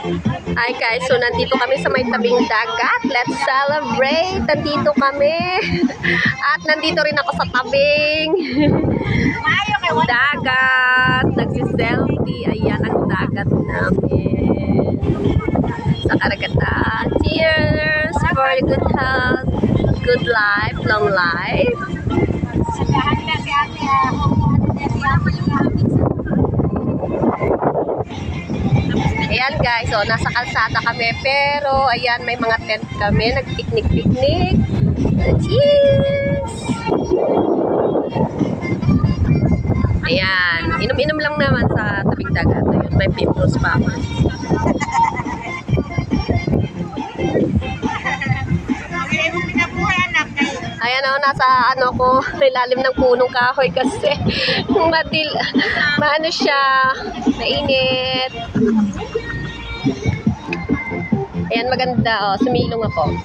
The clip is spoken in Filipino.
Hi guys, so nandito kami sa may tabing dagat. Let's celebrate! Nandito kami. At nandito rin ako sa tabing dagat. Nagsiselfie. Ayan ang dagat namin. Sa karagatan. Cheers for good health, good life, long life. Ayan guys, so nasa kalsada kami pero ayan may mga tent kami, nag-picnic-picnic. Cheers! Ayan, inom-inom lang naman sa tabing dagat. Ayun, may pimples pa ako. Ayan ako, nasa ano ko, ilalim ng punong kahoy kasi maano siya, mainit. Ayan, maganda, oh, sumilong ako.